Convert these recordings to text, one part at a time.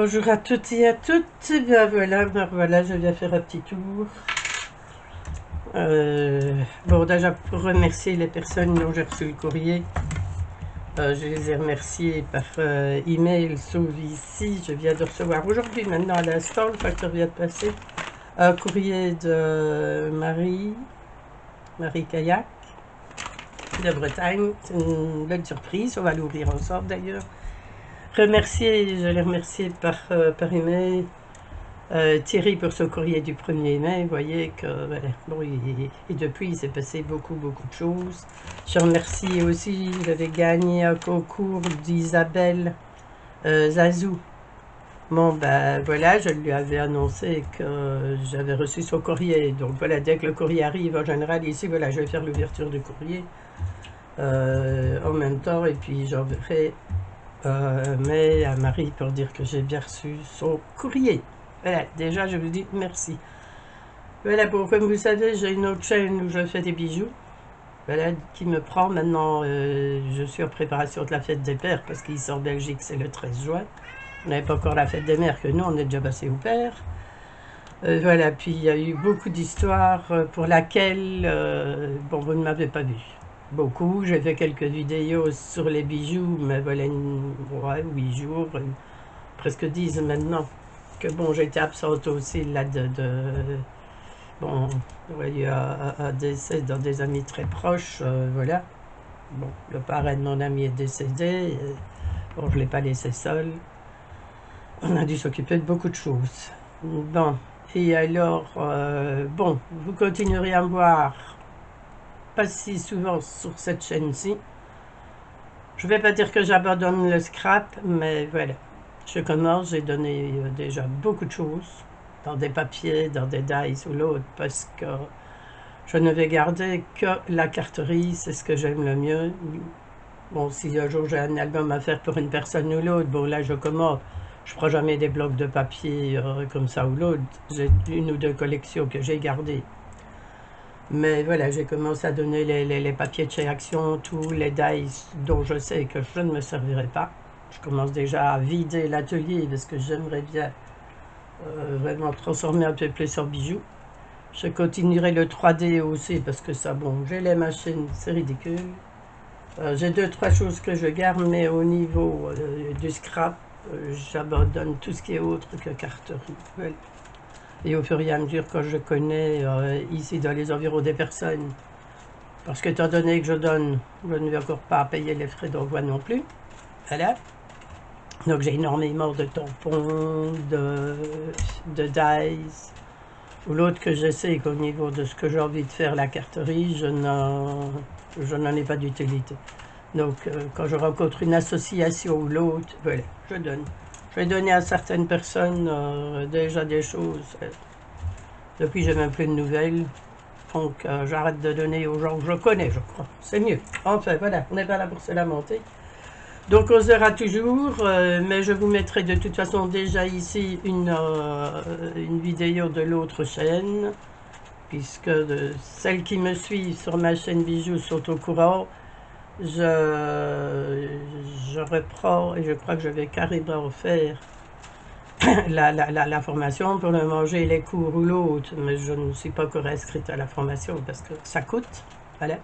Bonjour à toutes et à toutes. Ben voilà, je viens faire un petit tour. Bon, déjà pour remercier les personnes dont j'ai reçu le courrier. Je les ai remerciés par email, sauf ici. Je viens de recevoir aujourd'hui, maintenant à l'instant, le facteur vient de passer, un courrier de Marie Kayak de Bretagne. C'est une belle surprise, on va l'ouvrir ensemble d'ailleurs. Je l'ai remercié par email. Thierry pour ce courrier du 1er mai, vous voyez que voilà, bon, et depuis il s'est passé beaucoup de choses. Je remercie aussi, j'avais gagné un concours d'Isabelle Zazou. Bon ben voilà, je lui avais annoncé que j'avais reçu son courrier, donc voilà, dès que le courrier arrive en général ici, voilà, je vais faire l'ouverture du courrier en même temps, et puis j'enverrai mais à Marie pour dire que j'ai bien reçu son courrier. Voilà, déjà je vous dis merci. Voilà, bon, comme vous savez, j'ai une autre chaîne où je fais des bijoux. Voilà, qui me prend maintenant. Je suis en préparation de la fête des pères parce qu'ici en Belgique c'est le 13 juin. On n'avait pas encore la fête des mères que nous, on est déjà passé au père. Voilà, puis il y a eu beaucoup d'histoires pour laquelle, bon, vous ne m'avez pas vu. Beaucoup, j'ai fait quelques vidéos sur les bijoux, mais voilà, ouais, 8 jours, presque 10 maintenant. Que bon, j'étais absente aussi là bon, ouais, il y a un décès dans des amis très proches, voilà. Bon, le parrain de mon ami est décédé, bon, je ne l'ai pas laissé seul. On a dû s'occuper de beaucoup de choses. Bon, et alors, bon, vous continuerez à me voir pas si souvent sur cette chaîne-ci. Je ne vais pas dire que j'abandonne le scrap, mais voilà. Je commence, j'ai donné déjà beaucoup de choses, dans des papiers, dans des dies ou l'autre, parce que je ne vais garder que la carterie, c'est ce que j'aime le mieux. Bon, si un jour j'ai un album à faire pour une personne ou l'autre, bon là je commande. Je ne prends jamais des blocs de papier comme ça ou l'autre. J'ai une ou deux collections que j'ai gardées. Mais voilà, j'ai commencé à donner les papiers de chez Action, tous les dies dont je sais que je ne me servirai pas. Je commence déjà à vider l'atelier parce que j'aimerais bien vraiment transformer un peu plus en bijoux. Je continuerai le 3D aussi parce que ça, bon, j'ai les machines, c'est ridicule. J'ai 2-3 choses que je garde, mais au niveau du scrap, j'abandonne tout ce qui est autre que carterie. Voilà. Et au fur et à mesure que je connais ici dans les environs des personnes, parce qu'étant donné que je donne, je ne vais encore pas payer les frais d'envoi non plus. Voilà. Donc j'ai énormément de tampons, de dies, ou l'autre que je sais qu'au niveau de ce que j'ai envie de faire, la carterie, je n'en ai pas d'utilité. Donc quand je rencontre une association ou l'autre, voilà, je donne. Je vais donner à certaines personnes déjà des choses. Depuis, j'ai même plus de nouvelles. Donc, j'arrête de donner aux gens que je connais, je crois. C'est mieux. Enfin, voilà, on n'est pas là pour se lamenter. Donc, on sera toujours, mais je vous mettrai de toute façon déjà ici une vidéo de l'autre chaîne, puisque celles qui me suivent sur ma chaîne Bijoux sont au courant. Je reprends, et je crois que je vais carrément faire la formation pour le manger les cours ou l'autre, mais je ne suis pas encore inscrite à la formation parce que ça coûte. Voilà,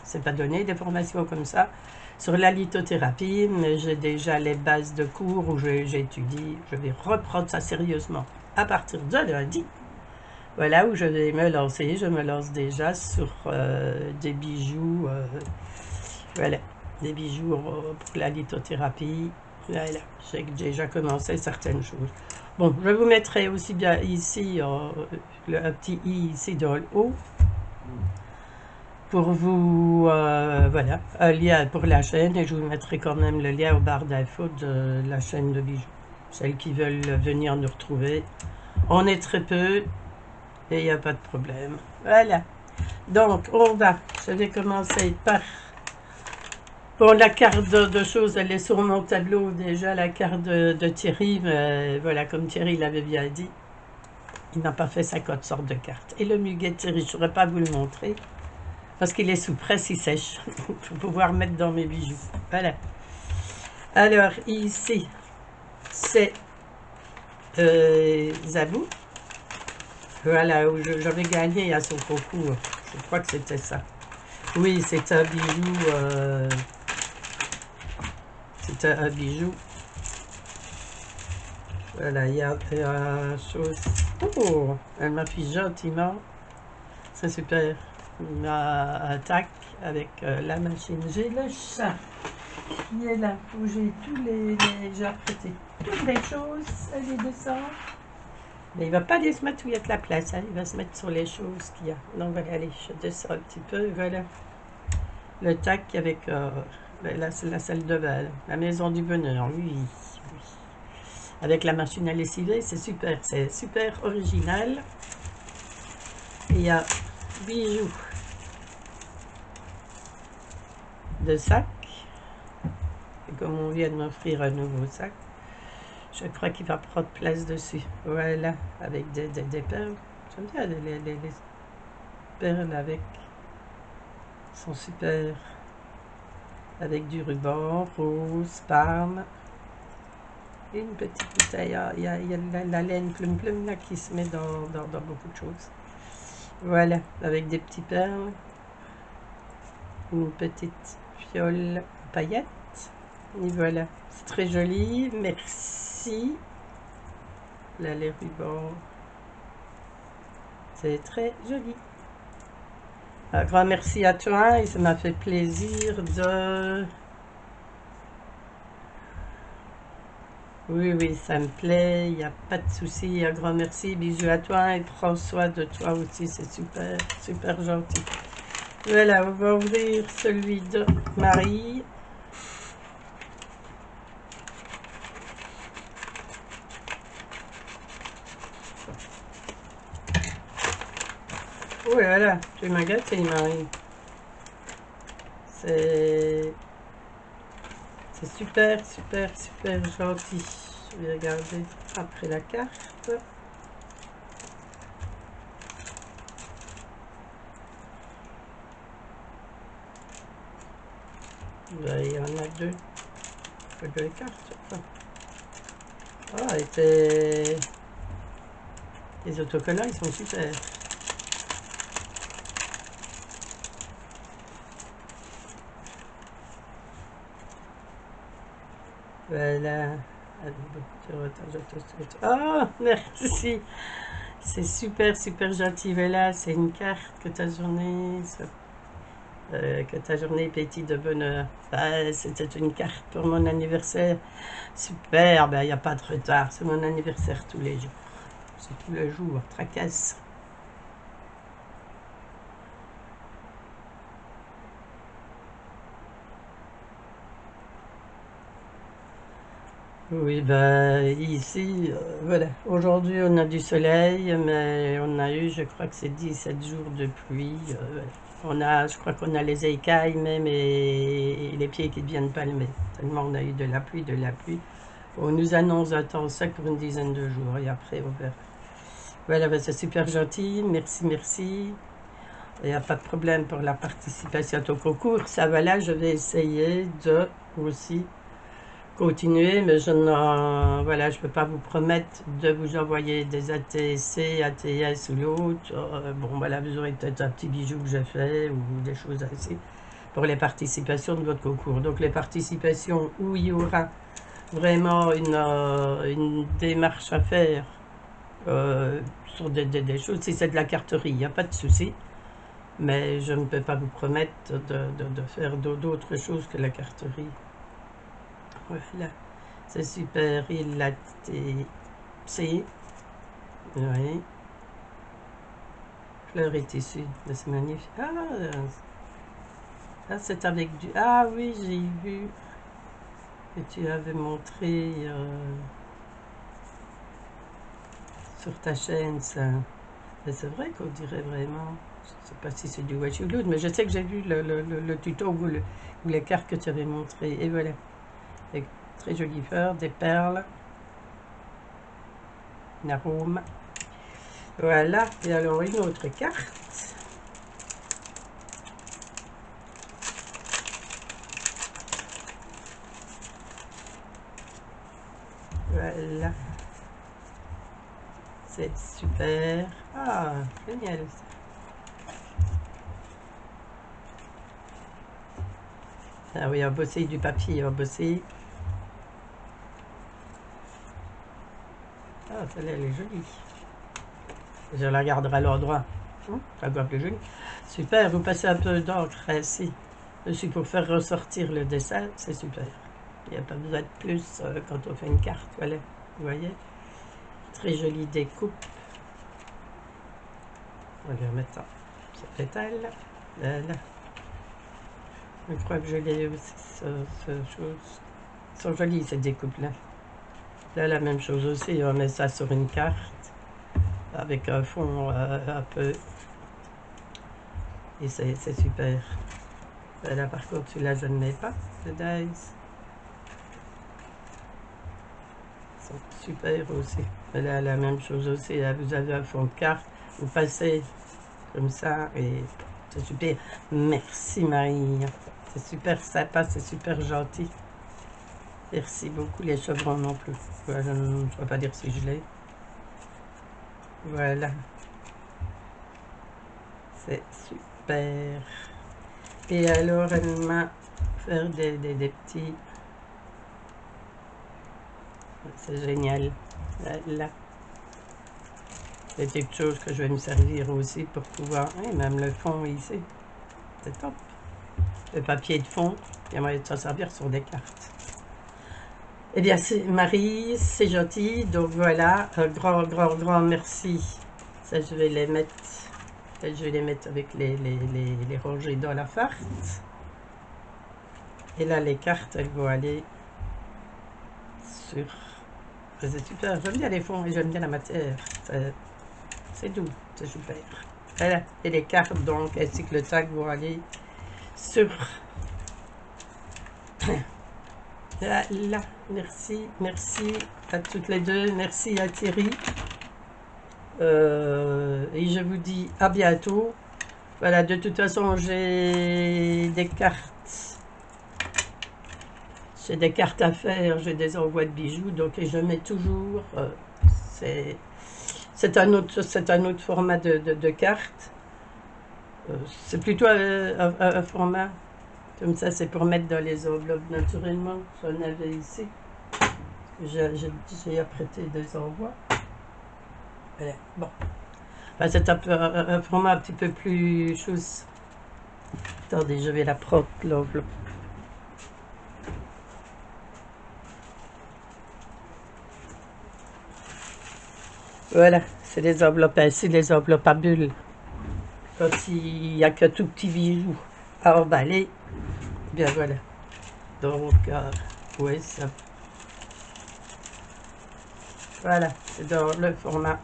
c'est pas donné des formations comme ça sur la lithothérapie, mais j'ai déjà les bases de cours où j'étudie. Je vais reprendre ça sérieusement à partir de lundi. Voilà où je vais me lancer. Je me lance déjà sur des bijoux, voilà, des bijoux pour la lithothérapie. Voilà, j'ai déjà commencé certaines choses. Bon, je vous mettrai aussi bien ici un petit i ici dans le haut pour vous, voilà, un lien pour la chaîne, et je vous mettrai quand même le lien au barre d'infos de la chaîne de bijoux. Celles qui veulent venir nous retrouver, on est très peu et il n'y a pas de problème. Voilà, donc je vais commencer par... Bon, la carte de choses, elle est sur mon tableau déjà, la carte de Thierry, mais voilà, comme Thierry l'avait bien dit, il n'a pas fait 50 sortes de cartes. Et le muguet de Thierry, je ne saurais pas vous le montrer, parce qu'il est sous presse, il sèche, pour pouvoir mettre dans mes bijoux. Voilà. Alors, ici, c'est Zabou. Voilà, où j'avais gagné à son concours. Je crois que c'était ça. Oui, c'était un bijou. C'était un bijou. Voilà, il y a une chose. Oh, elle m'a fait gentiment. C'est super. Il m'a attaqué avec la machine. J'ai le chat qui est là, où j'ai tous les j'ai apprêté toutes les choses. Elle descend. Mais il va pas aller se mettre où il y a de la place. Hein. Il va se mettre sur les choses qu'il y a. Donc voilà, allez, je descends un petit peu. Voilà. Le tac avec là, c'est la salle de bain. La maison du bonheur, oui. Avec la machine à lessiver, c'est super original. Et il y a bijoux de sac. Et comme on vient de m'offrir un nouveau sac, je crois qu'il va prendre place dessus. Voilà, avec des perles. J'aime bien les perles avec. Sont super. Avec du ruban rose, palme. Et une petite bouteille. Il y a la laine plume là qui se met dans beaucoup de choses. Voilà, avec des petits perles. Une petite fiole paillettes. Et voilà, c'est très joli. Merci. Là, les rubans. C'est très joli. Un grand merci à toi et ça m'a fait plaisir de... Oui, oui, ça me plaît, il n'y a pas de souci. Un grand merci, bisous à toi et prends soin de toi aussi, c'est super, super gentil. Voilà, on va ouvrir celui de Marie. Oh là là, tu m'as gâté, Marie. C'est super, super, super gentil. Je vais regarder après la carte. Ben, il y en a deux cartes. Ah, et les autocollants, ils sont super. Voilà. Oh, merci. C'est super, super gentil. Voilà, c'est une carte que ta journée pétille de bonheur. Ah, c'était une carte pour mon anniversaire. Super, ben, il n'y a pas de retard. C'est mon anniversaire tous les jours. C'est tous les jours, tracasse. Oui, ben ici, voilà. Aujourd'hui, on a du soleil, mais on a eu, je crois que c'est 17 jours de pluie. Je crois qu'on a les écailles même et les pieds qui deviennent palmés. Tellement on a eu de la pluie, de la pluie. On nous annonce un temps sec pour une dizaine de jours et après on verra. Voilà, ben, c'est super gentil. Merci, merci. Il n'y a pas de problème pour la participation au concours. Ça va là, je vais essayer de aussi continuer, mais voilà, je ne peux pas vous promettre de vous envoyer des ATC, ATS ou l'autre. Bon, voilà, vous aurez peut-être un petit bijou que j'ai fait ou des choses ainsi pour les participations de votre concours. Donc, les participations où il y aura vraiment une démarche à faire sur des choses, si c'est de la carterie, il n'y a pas de souci. Mais je ne peux pas vous promettre de faire d'autres choses que la carterie. Voilà. C'est super, il l'a été. Si. Oui. Fleur et tissu. C'est magnifique. Ah, c'est avec du. Ah oui, j'ai vu que tu avais montré sur ta chaîne ça. Mais c'est vrai qu'on dirait vraiment. Je ne sais pas si c'est du washi glue, mais je sais que j'ai vu le tuto ou les cartes que tu avais montré. Et voilà. Avec très jolie fleur, des perles, un arôme. Voilà, et alors une autre carte. Voilà. C'est super. Ah, génial. Ah oui, on va bosser du papier, on va bosser. Ah, celle-là, elle est jolie. Je la garderai à l'endroit. Ça doit plus joli. Super, vous passez un peu d'encre ici. Aussi pour faire ressortir le dessin, c'est super. Il n'y a pas besoin de plus quand on fait une carte, voilà. Vous voyez? Très jolie découpe. On va remettre ça. Ce pétale. Là. Je crois que je l'ai aussi, ce chose. Ils sont jolies ces découpes-là. Là, la même chose aussi, on met ça sur une carte. Avec un fond un peu. Et c'est super. Là, par contre, celui-là, je ne mets pas. Le dice. Ils sont super aussi. Là, la même chose aussi. Là, vous avez un fond de carte. Vous passez comme ça et c'est super. Merci Marie. C'est super sympa, c'est super gentil. Merci beaucoup. Les chevrons non plus. Voilà, je ne peux pas dire si je l'ai. Voilà. C'est super. Et alors, elle m'a fait des petits... C'est génial. Là. C'est quelque chose que je vais me servir aussi pour pouvoir... Et même le fond ici. C'est top. Le papier de fond. Il y a moyen de s'en servir sur des cartes. Eh bien, Marie, c'est gentil. Donc voilà, un grand merci. Ça, je vais les mettre... Je vais les mettre avec les rangées dans la farce. Et là, les cartes, elles vont aller sur... C'est super. J'aime bien les fonds et j'aime bien la matière. C'est doux. C'est super. Voilà. Et les cartes, donc, ainsi que le tag vont aller sur... Là. Merci à toutes les deux. Merci à Thierry. Et je vous dis à bientôt. Voilà, de toute façon, j'ai des cartes. J'ai des cartes à faire, j'ai des envois de bijoux, donc je mets toujours. C'est un autre format de carte. C'est plutôt un format comme ça, c'est pour mettre dans les enveloppes naturellement. J'en avais ici. J'ai apprêté des envois. Voilà. Bon. Enfin, c'est un format un petit peu plus chose. Attendez, je vais la prendre, l'enveloppe. Voilà, c'est les enveloppes ainsi, les enveloppes à bulles. Quand il n'y a qu'un tout petit bijou à emballer, bien voilà. Donc, oui, ça. Voilà, c'est dans le format.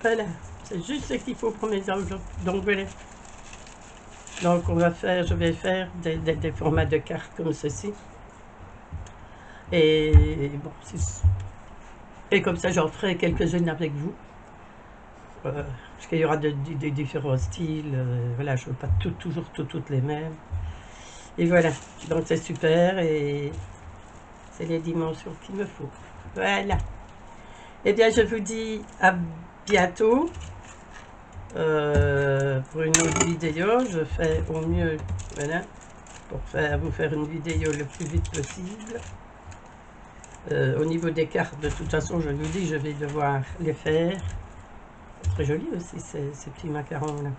Voilà, c'est juste ce qu'il faut pour mes enveloppes. Donc voilà. Donc je vais faire des formats de cartes comme ceci. Et bon, et comme ça, j'en ferai quelques-unes avec vous. Parce qu'il y aura des différents styles. Voilà, je ne veux pas toujours toutes les mêmes. Et voilà, donc c'est super et c'est les dimensions qu'il me faut. Voilà. Eh bien, je vous dis à bientôt pour une autre vidéo. Je fais au mieux, voilà, pour vous faire une vidéo le plus vite possible. Au niveau des cartes, de toute façon, je vous dis, je vais devoir les faire. C'est très joli aussi, ces petits macarons là.